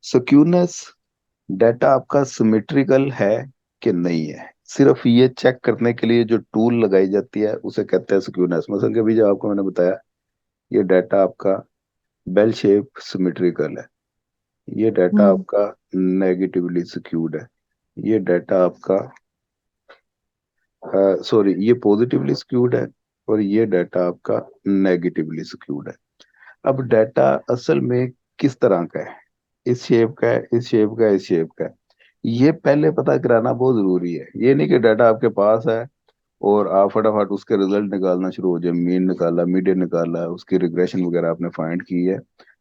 सिक्योरनेस, data आपका symmetrical है कि नहीं है, सिर्फ ये चेक करने के लिए जो टूल लगाई जाती है उसे कहते हैं सिक्योरनेस। मसलन कभी जो आपको मैंने बताया, ये डाटा आपका बेल शेप सिमेट्रिकल है, ये डाटा हम्म। आपका नेगेटिवली सिक्यूर्ड है, ये डाटा आपका सॉरी ये पॉजिटिवली सिक्यूर्ड है, और ये डाटा आपका नेगेटिवली सिक्यूर्ड है। अब डाटा असल में किस तरह का है, इस शेप का है, इस शेप का है, इस शेप का है, ये पहले पता कराना बहुत जरूरी है। ये नहीं कि डाटा आपके पास है और आप फटाफट उसके रिजल्ट निकालना शुरू हो जाए, मीन निकाला, मीडियन निकाला, उसकी रिग्रेशन वगैरह आपने फाइंड की है।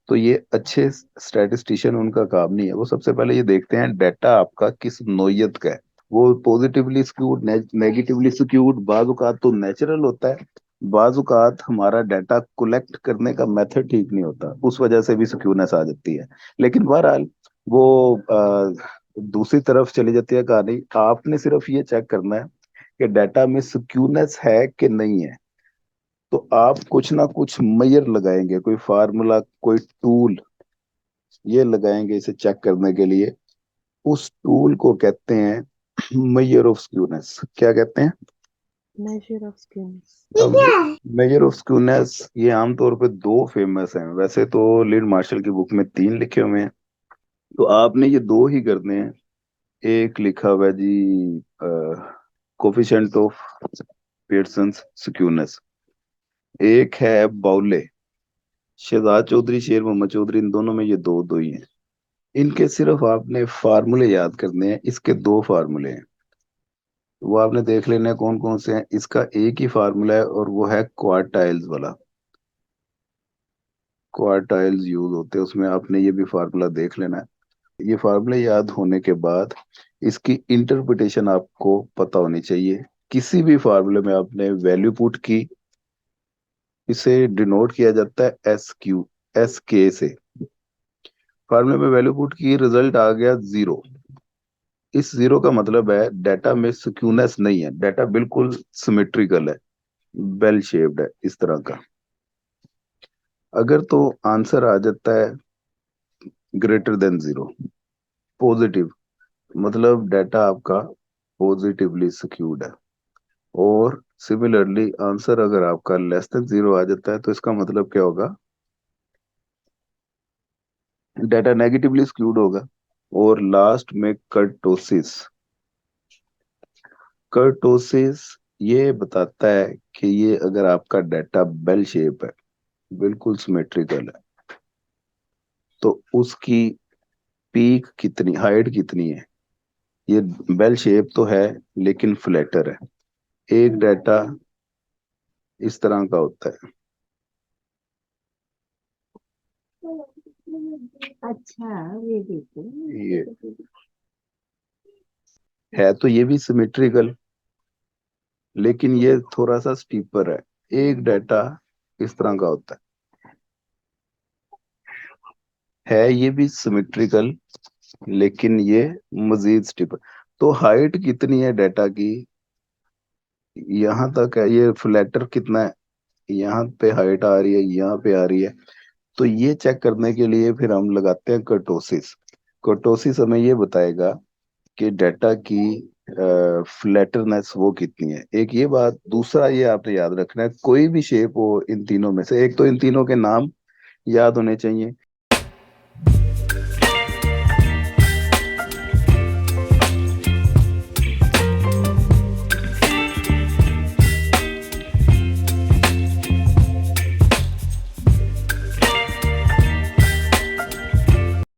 तो ये अच्छे स्टैटिस्टिशियन उनका काम नहीं है। वो सबसे पहले ये देखते हैं डाटा आपका किस नोयत का है। वो पॉजिटिवली स्क्यूड, नेगेटिवली स्क्यूड, बाजुकात तो नेचुरल होता है, बाजुकात हमारा डाटा कलेक्ट करने का मेथड ठीक नहीं होता, उस वजह से भी स्क्यूनेस आ जाती है। लेकिन बहरहाल वो दूसरी तरफ चली जाती है कहानी। आपने सिर्फ ये चेक करना है कि डाटा में सिक्यूरनेस है कि नहीं है। तो आप कुछ ना कुछ मेजर लगाएंगे, कोई फार्मूला, कोई टूल ये लगाएंगे इसे चेक करने के लिए। उस टूल को कहते हैं मेजर ऑफ स्क्यूनेस। क्या कहते हैं? Measure of skins. अब मेजर ऑफ स्क्यूनेस ये आमतौर पे दो फेमस हैं, वैसे तो लिन मार्शल की बुक में तीन लिखे हुए हैं, तो आपने ये दो ही करने हैं। एक लिखा हुआ है जी कोफिशिएंट ऑफ पियर्सन स्क्यूनेस, एक है बाउले। शहजाद चौधरी, शेर मोहम्मद चौधरी, इन दोनों में ये दो दो ही हैं। इनके सिर्फ आपने फार्मूले याद करने हैं, इसके दो फार्मूले हैं, वो आपने देख लेना है कौन कौन से हैं। इसका एक ही फार्मूला है और वो है क्वार्टाइल्स वाला। क्वार्टाइल्स यूज होते हैं उसमें, आपने ये भी फार्मूला देख लेना है। ये फार्मूले याद होने के बाद इसकी इंटरप्रिटेशन आपको पता होनी चाहिए। किसी भी फार्मूले में आपने वैल्यू पुट की, इसे डिनोट किया जाता है SQ, SK से। फार्मूले में वैल्यू पुट की, रिजल्ट आ गया जीरो। इस जीरो का मतलब है डाटा में स्क्यूनेस नहीं है, डाटा बिल्कुल सिमेट्रिकल है, बेल शेप्ड है इस तरह का। अगर तो आंसर आ जाता है ग्रेटर देन जीरो, पॉजिटिव, मतलब डाटा आपका पॉजिटिवली सिक्यूर्ड है। और सिमिलरली आंसर अगर आपका लेस देन जीरो आ जाता है तो इसका मतलब क्या होगा, डाटा नेगेटिवली स्क्यूड होगा। और लास्ट में कर्टोसिस। कर्टोसिस ये बताता है कि ये अगर आपका डाटा बेल शेप है, बिल्कुल सिमेट्रिकल है, तो उसकी पीक कितनी, हाइट कितनी है। ये बेल शेप तो है लेकिन फ्लैटर है। एक डाटा इस तरह का होता है, अच्छा, ये देखो। ये है तो ये भी सिमेट्रिकल, लेकिन ये थोड़ा सा स्टीपर है। एक डाटा इस तरह का होता है ये भी सिमेट्रिकल, लेकिन ये मजीद स्टीपर। तो हाइट कितनी है डाटा की, यहाँ तक है, ये फ्लैटर कितना है, यहाँ पे हाइट आ रही है, यहाँ पे आ रही है। तो ये चेक करने के लिए फिर हम लगाते हैं कर्टोसिस। कर्टोसिस हमें ये बताएगा कि डाटा की फ्लैटरनेस वो कितनी है। एक ये बात, दूसरा ये आपने याद रखना है, कोई भी शेप हो इन तीनों में से, एक तो इन तीनों के नाम याद होने चाहिए,